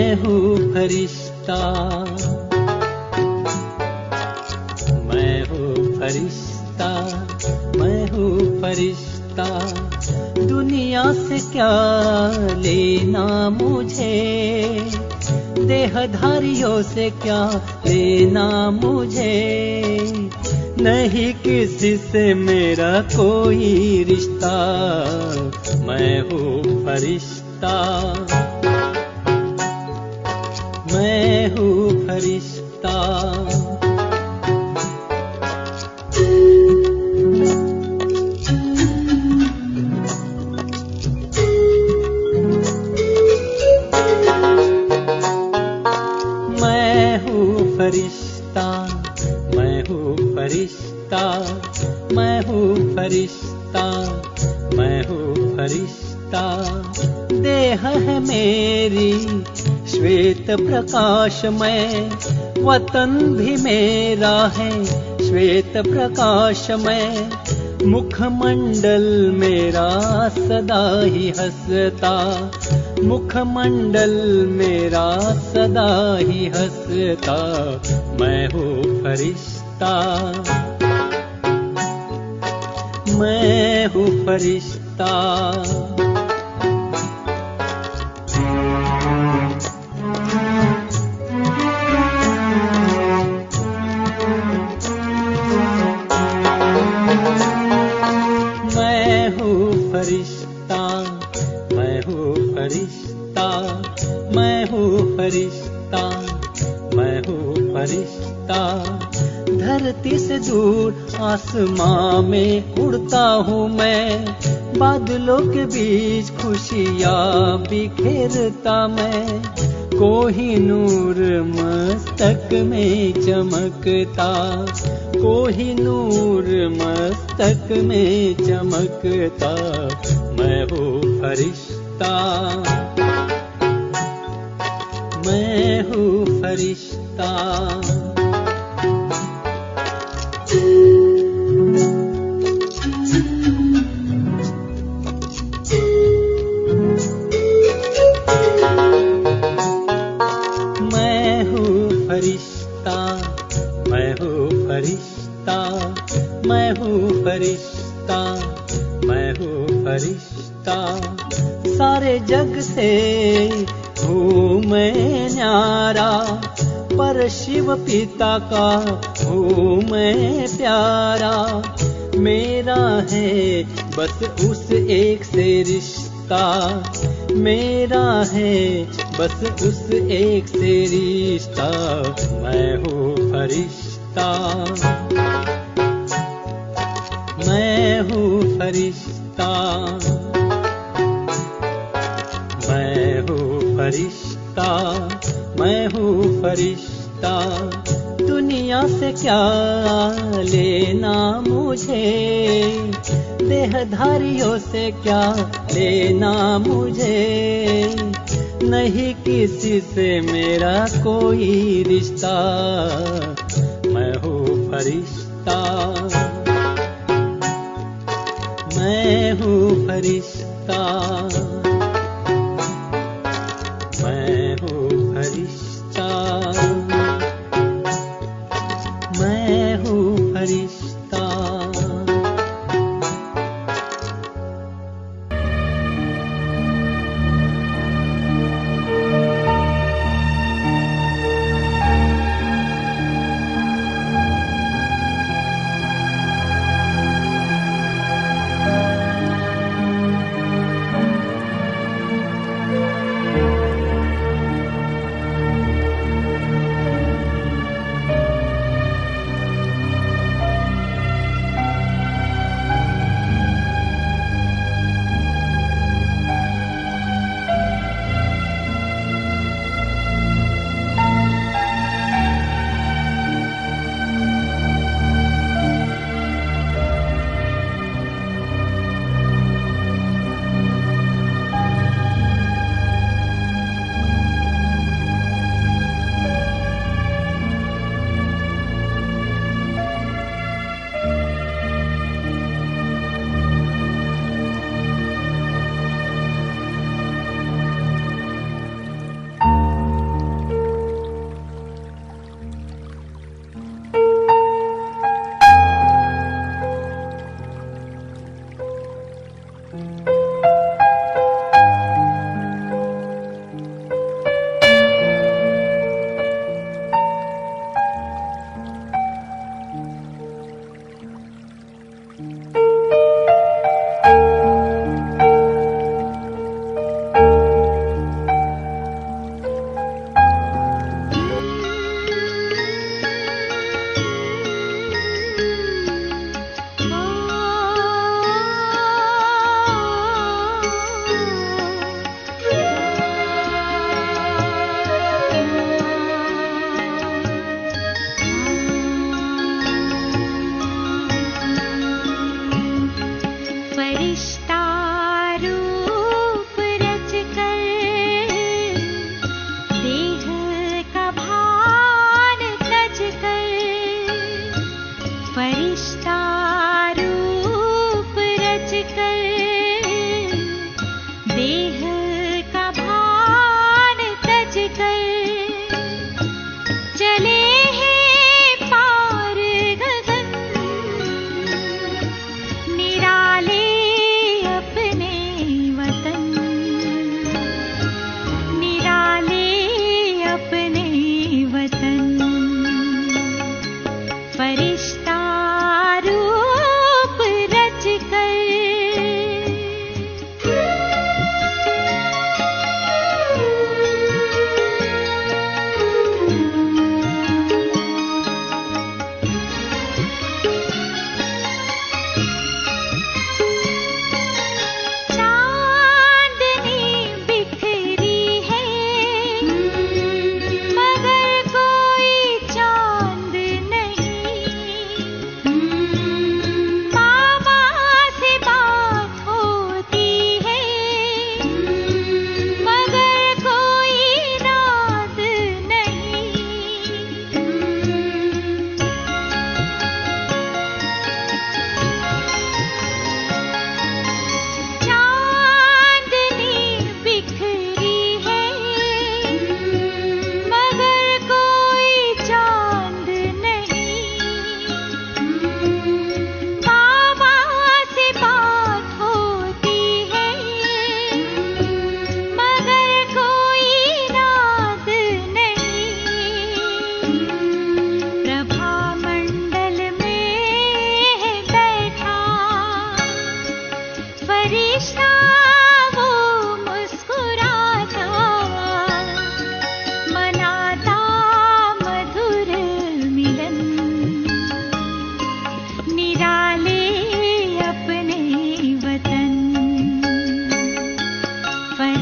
मैं हूँ फरिश्ता, मैं हूँ फरिश्ता, मैं हूँ फरिश्ता। दुनिया से क्या लेना मुझे, देहधारियों से क्या लेना मुझे। नहीं किसी से मेरा कोई रिश्ता, मैं हूँ फरिश्ता, मैं हूँ फरिश्ता। मैं हूँ फरिश्ता, मैं हूँ फरिश्ता, मैं हूँ फरिश्ता, मैं हूँ फरिश्ता। देह है मेरी श्वेत प्रकाशमय, वतन भी मेरा है श्वेत प्रकाशमय। मुखमंडल मेरा सदा ही हंसता, मुखमंडल मेरा सदा ही हंसता। मैं हूँ फरिश्ता, मैं हूँ फरिश्ता। मैं हूँ फरिश्ता, मैं हूँ फरिश्ता, मैं हूँ फरिश्ता, मैं हूँ फरिश्ता। धरती से दूर आसमां में उड़ता हूँ मैं, बादलों के बीच खुशियाँ बिखेरता मैं। कोहिनूर मस्तक में चमकता, कोहिनूर मस्तक में चमकता। मैं हूँ फरिश्ता, मैं हूँ फरिश्ता। मैं हूँ फरिश्ता, मैं हूँ फरिश्ता, मैं हूँ फरिश्ता, मैं हूँ फरिश्ता। सारे जग से हूँ मैं न्यारा, पर शिव पिता का हूँ मैं प्यारा। मेरा है बस उस एक से रिश्ता, मेरा है बस उस एक से रिश्ता। मैं हूँ फरिश्ता, मैं हूँ फरिश्ता, मैं हूँ फरिश्ता, मैं हूँ फरिश्ता। दुनिया से क्या लेना मुझे, देहधारियों से क्या लेना मुझे। नहीं किसी से मेरा कोई रिश्ता, मैं हूँ फरिश्ता, मैं हूँ फरिश्ता, मैं हूँ फरिश्ता, मैं हूँ फरिश्ता।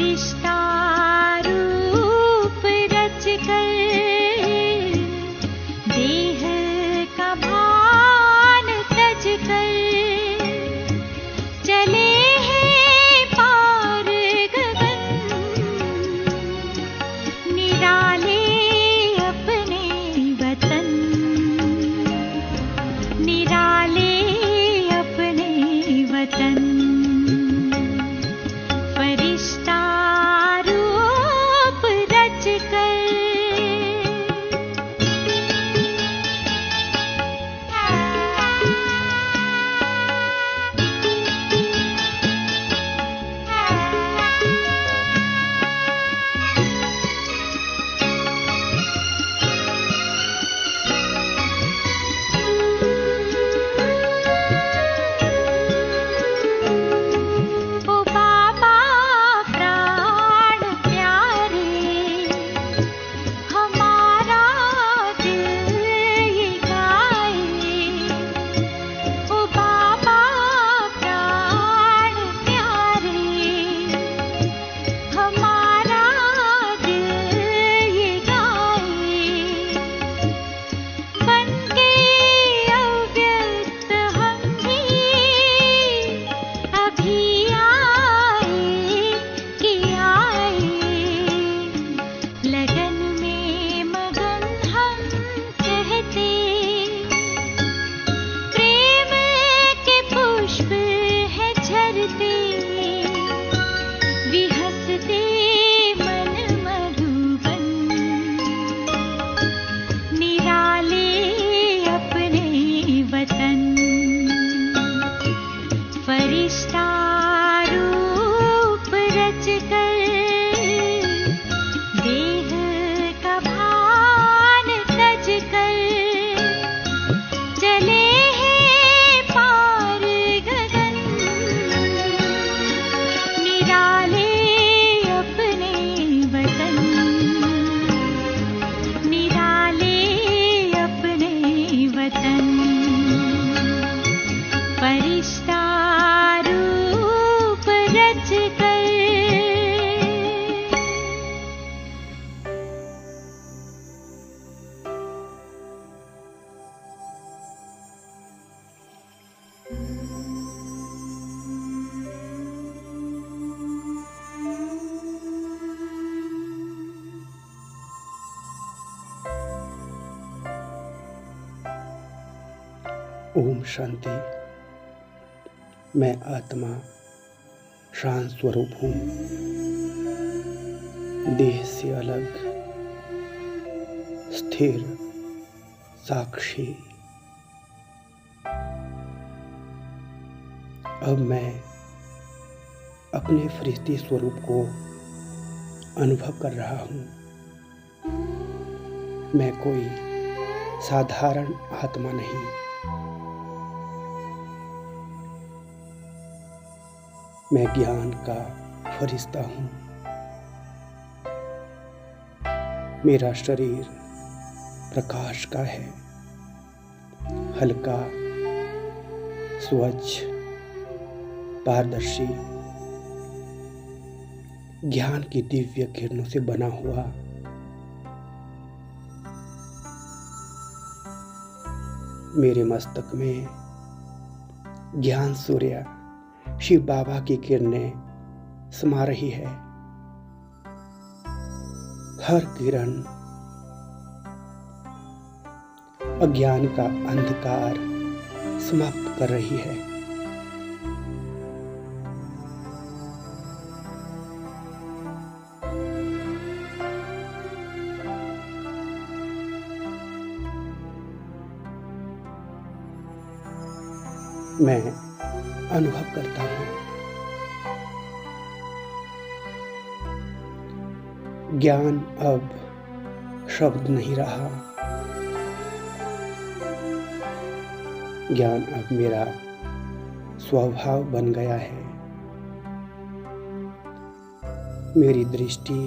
फरिश्ता रूप रच कर देह का भान तज कर चले हैं पार गगन निराले अपने वतन निराले अपने वतन फरिश्ता रूप रच कर ओ बाबा प्राण प्यारे हमारा दिल ये गाए ओ बाबा प्राण प्यारे हमारा दिल ये गाए बनके अव्यक्त हम भी अभी आए कि आए लगन में मगन हम कहते प्रेम के पुष्प है झरते विहसते मन मधुबन निराले अपने वतन फरिश्ता रूप रच कर देह का भान तज कर चले हैं पार गगन निराले अपने वतन निराले अपने वतन फरिश्ता रूप रच कर ओम शांति। मैं आत्मा शांत स्वरूप हूँ, देह से अलग स्थिर साक्षी। अब मैं अपने फरिश्ते स्वरूप को अनुभव कर रहा हूँ। मैं कोई साधारण आत्मा नहीं, मैं ज्ञान का फरिश्ता हूँ। मेरा शरीर प्रकाश का है, हल्का, स्वच्छ, पारदर्शी, ज्ञान की दिव्य किरणों से बना हुआ। मेरे मस्तक में ज्ञान सूर्य शिव बाबा की किरणें समा रही है। हर किरण अज्ञान का अंधकार समाप्त कर रही है। मैं अनुभव करता हूँ, ज्ञान अब शब्द नहीं रहा, ज्ञान अब मेरा स्वभाव बन गया है। मेरी दृष्टि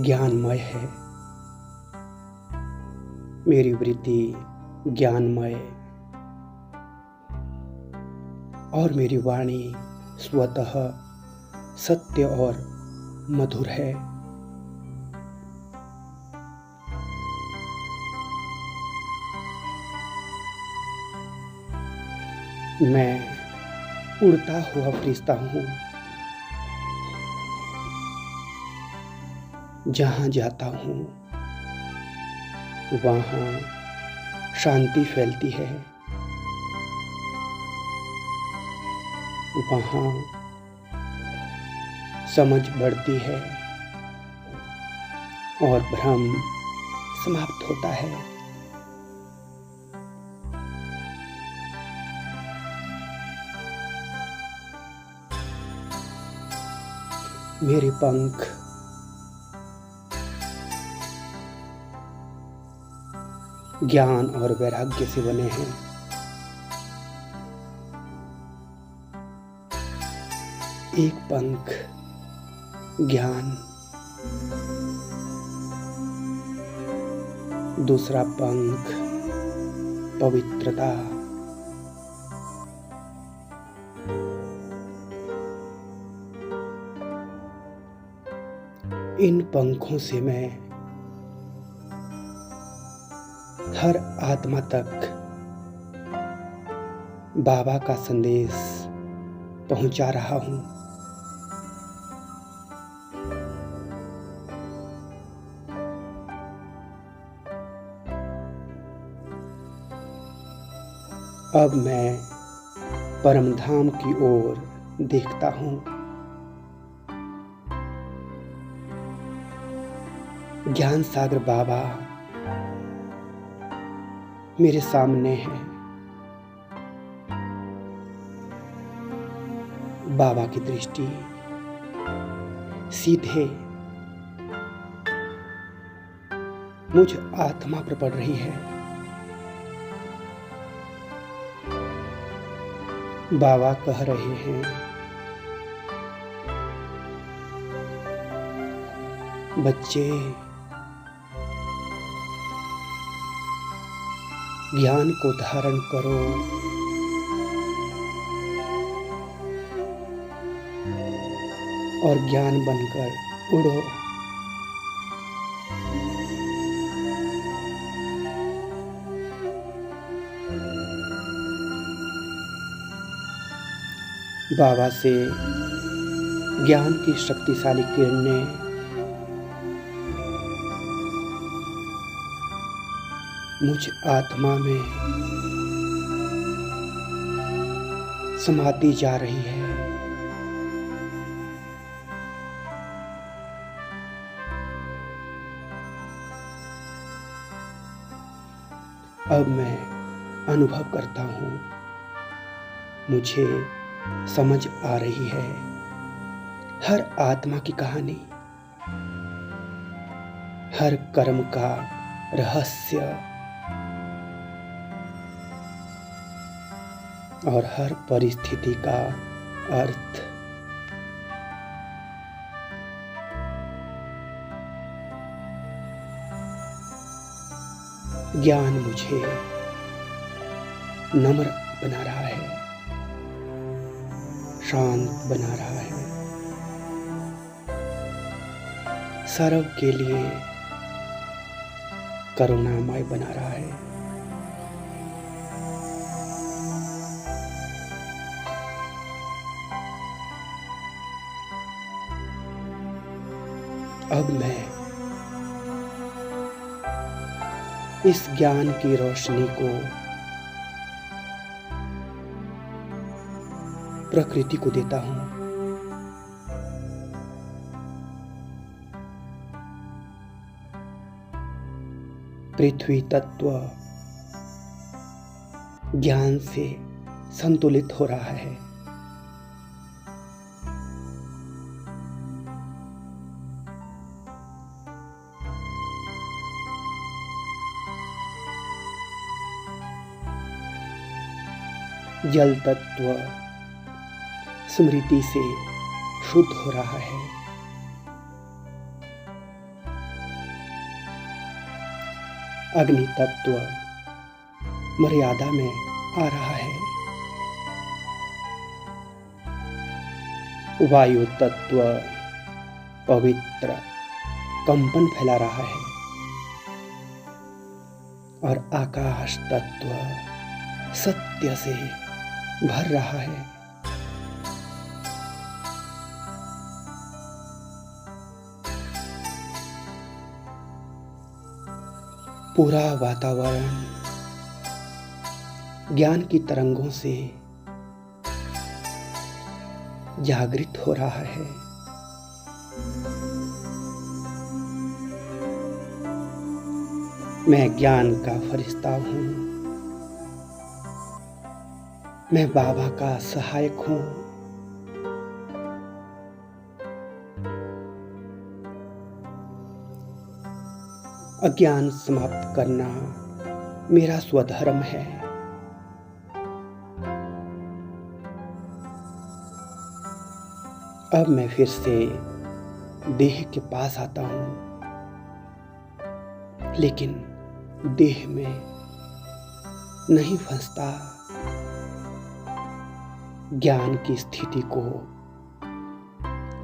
ज्ञानमय है, मेरी वृत्ति ज्ञानमय और मेरी वाणी स्वतः सत्य और मधुर है। मैं उड़ता हुआ फरिश्ता हूँ, जहाँ जाता हूँ वहाँ शांति फैलती है, वहाँ समझ बढ़ती है और भ्रम समाप्त होता है। मेरे पंख ज्ञान और वैराग्य से बने हैं। एक पंख ज्ञान, दूसरा पंख पवित्रता। इन पंखों से मैं हर आत्मा तक बाबा का संदेश पहुंचा रहा हूं। अब मैं परम धाम की ओर देखता हूं। ज्ञान सागर बाबा मेरे सामने है। बाबा की दृष्टि सीधे मुझ आत्मा पर पड़ रही है। बाबा कह रहे हैं, बच्चे ज्ञान को धारण करो, और ज्ञान बनकर उड़ो। बाबा से ज्ञान की शक्तिशाली किरणें मुझ आत्मा में समाती जा रही है। अब मैं अनुभव करता हूँ, मुझे समझ आ रही है हर आत्मा की कहानी, हर कर्म का रहस्य और हर परिस्थिति का अर्थ। ज्ञान मुझे नम्र बना रहा है, शांत बना रहा है, सर्व के लिए करुणामय बना रहा है। अब मैं इस ज्ञान की रोशनी को प्रकृति को देता हूं। पृथ्वी तत्व ज्ञान से संतुलित हो रहा है। जल तत्व स्मृति से शुद्ध हो रहा है। अग्नि तत्व मर्यादा में आ रहा है। वायु तत्व पवित्र कंपन फैला रहा है और आकाश तत्व सत्य से भर रहा है। पूरा वातावरण ज्ञान की तरंगों से जागृत हो रहा है। मैं ज्ञान का फरिश्ता हूँ। मैं बाबा का सहायक हूँ। अज्ञान समाप्त करना मेरा स्वधर्म है। अब मैं फिर से देह के पास आता हूँ, लेकिन देह में नहीं फंसता। ज्ञान की स्थिति को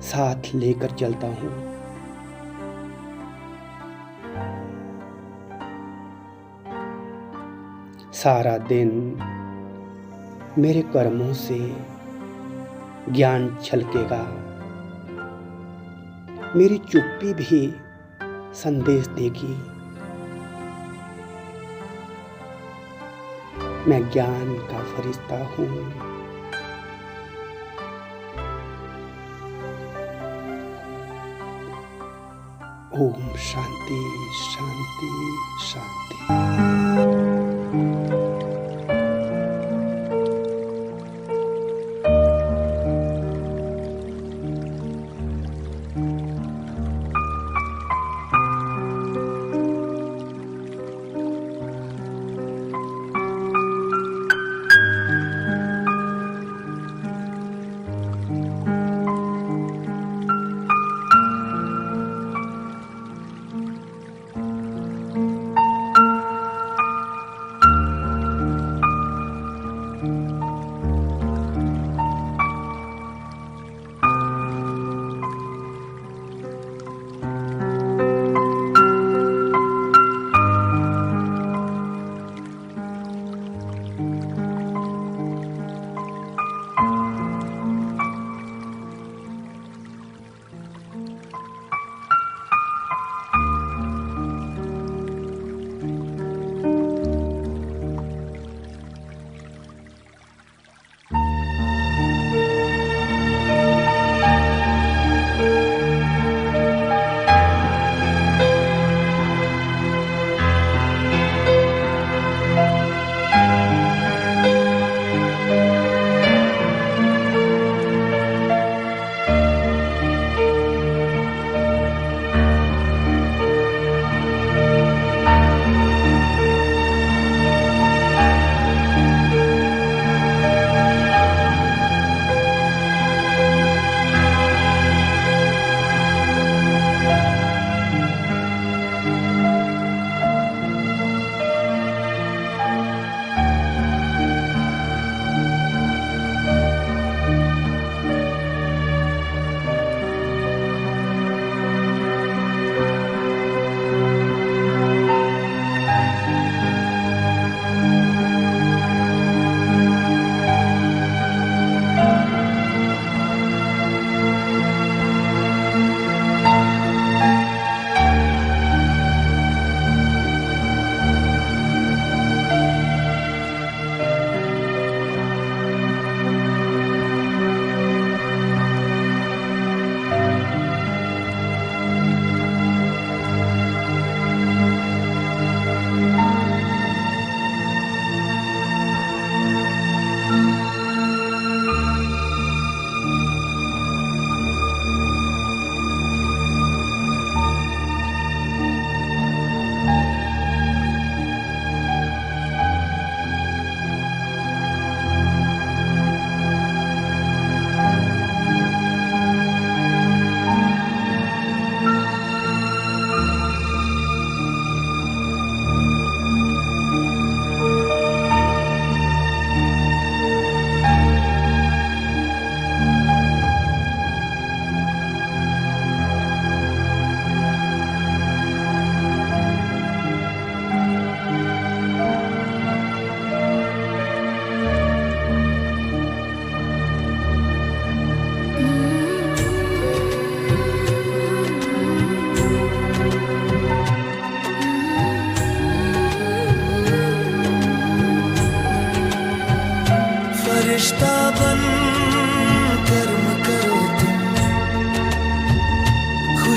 साथ लेकर चलता हूँ। सारा दिन मेरे कर्मों से ज्ञान छलकेगा। मेरी चुप्पी भी संदेश देगी। मैं ज्ञान का फरिश्ता हूँ। ओम शांति शांति शांति।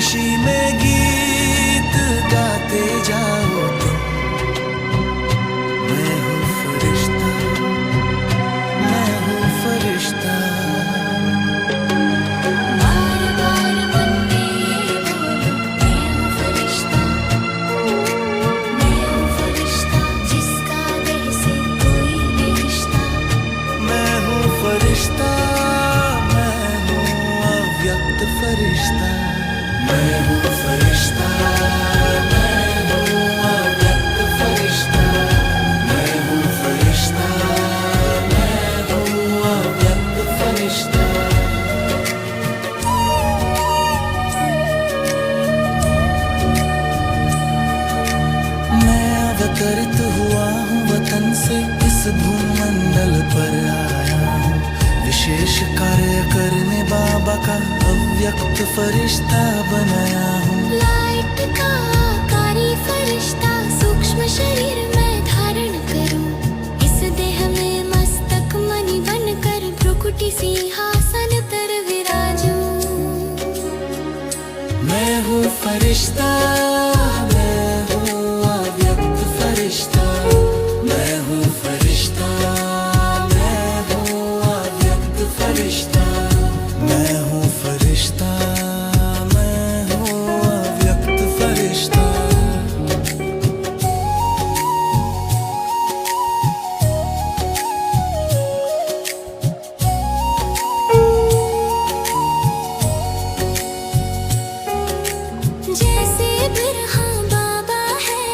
खुशी में गीत गाते जाओ तुम। मैं हूँ फरिश्ता, मैं हूँ फरिश्ता। बार बार बनने बोलो मैं हूँ फरिश्ता, मैं हूँ फरिश्ता जिसका दिल से कोई नहीं रिश्ता। मैं हूँ फरिश्ता, मैं हूँ अव्यक्त फरिश्ता। मैं हूँ फरिश्ता, मैं हूँ अव्यक्त फरिश्ता। मैं हूँ फरिश्ता, मैं हूँ अव्यक्त फरिश्ता। मैं अवतरित हुआ हूँ वतन से, इस भूमंडल पर आया हूँ विशेष कार्य करने, बाबा का अव्यक्त फरिश्ता बनाया हूँ। लाइट का आकारी फरिश्ता सूक्ष्म शरीर में धारण करूं, इस देह में मस्तक मणि बनकर भ्रुकुटी सिंहासन पर विराजूं। मैं हूँ फरिश्ता, मैं हूँ अव्यक्त फरिश्ता। मैं हूँ फरिश्ता, मैं हूँ अव्यक्त फरिश्ता। मैं हूँ फरिश्ता, मैं हूँ अव्यक्त फरिश्ता। जैसे बिरहा बाबा है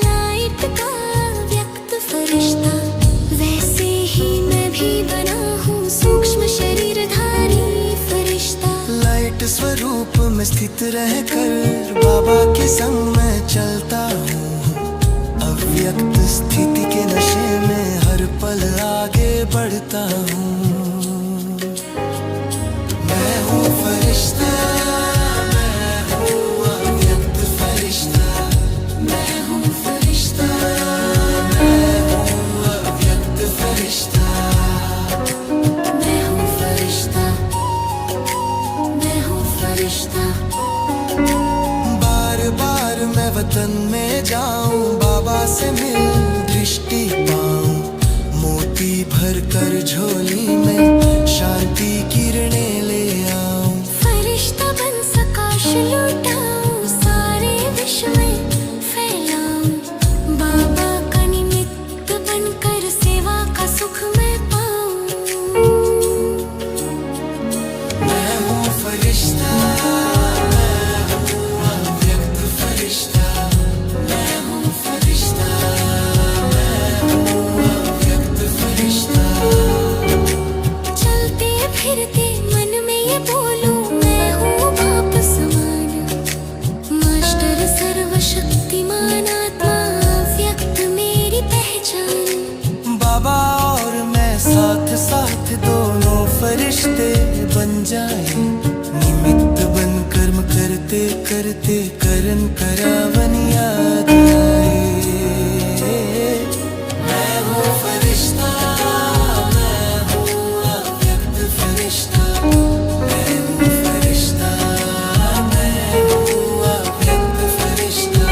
लाइट का व्यक्त फरिश्ता, वैसे ही मैं भी बना हूँ सूक्ष्म शरीरधारी फरिश्ता। लाइट स्वरूप में स्थित रहकर बाबा के संग में चलता हूँ। अव्यक्त स्थिति के नशे में हर पल आगे बढ़ता हूँ। मैं हूँ फरिश्ता, मैं हूँ अव्यक्त फरिश्ता। मैं हूँ फरिश्ता, मैं हूँ अव्यक्त फरिश्ता। मैं हूँ फरिश्ता, मैं हूँ फरिश्ता। बार बार मैं वतन में जाऊं, बाबा से मिल दृष्टि पाऊं। मोती भर कर झोली में शांति किरणें ले आऊं। फरिश्ता बन सकाश लुटाऊं, सारे विश्व में फैलाऊं। बाबा का निमित्त बनकर सेवा का सुख मैं पाऊं। मैं हूँ फरिश्ता, मैं हूँ अव्यक्त फरिश्ता। मैं हूँ फरिश्ता, मैं हूँ अव्यक्त फरिश्ता। चलते फिरते मन में ये बोलूं मैं हूँ बाप समान, मास्टर सर्वशक्तिमान आत्मा व्यक्त मेरी पहचान। बाबा और मैं साथ साथ दोनों फरिश्ते बन जाए। निमित्त बन कर्म करते करते करन करावन याद आए। मैं हूँ फरिश्ता, मैं हूँ अव्यक्त फरिश्ता। मैं हूँ फरिश्ता, मैं हूँ अव्यक्त फरिश्ता।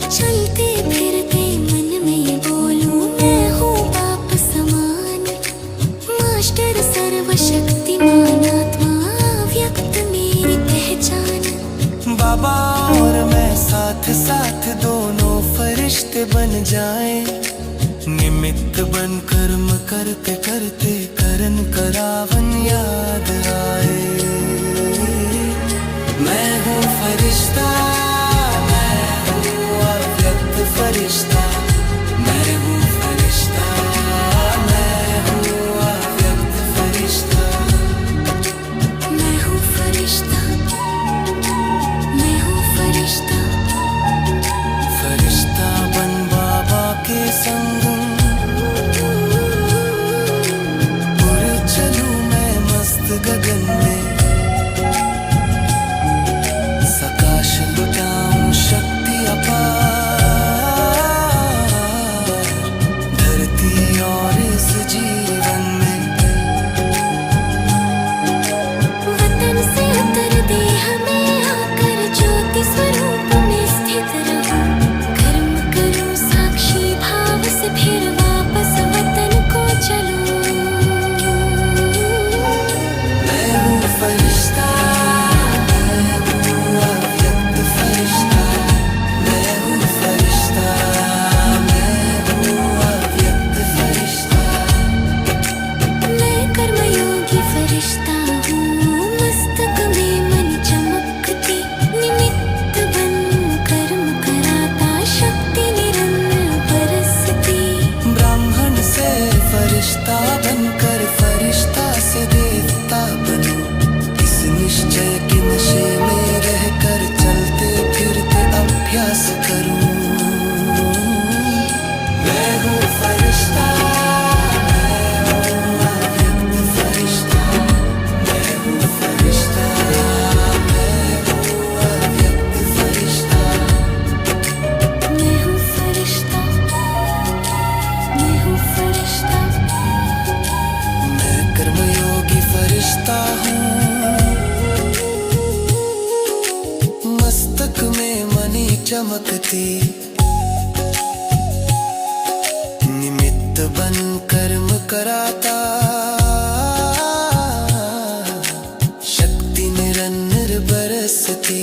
चलते फिरते मन में ये बोलूं मैं हूँ बाप समान, मास्टर सर्वशक्तिमान आत्मा व्यक्त मेरी पहचान। बाबा और मैं साथ साथ दोनों फरिश्ते बन जाएं। निमित्त बन कर्म करते करते करन करावन याद आए। मैं हूँ फरिश्ता, मैं हूँ अव्यक्त फरिश्ता। मैं हूँ फरिश्ता, मैं हूँ अव्यक्त फरिश्ता। मैं हूँ फरिश्ता, मैं हूँ फरिश्ता। फरिश्ता बन बाबा के संग उड़ चलूं मैं मस्त गगन में। चमकती, निमित्त बन कर्म कराता, शक्ति निरंतर बरसती।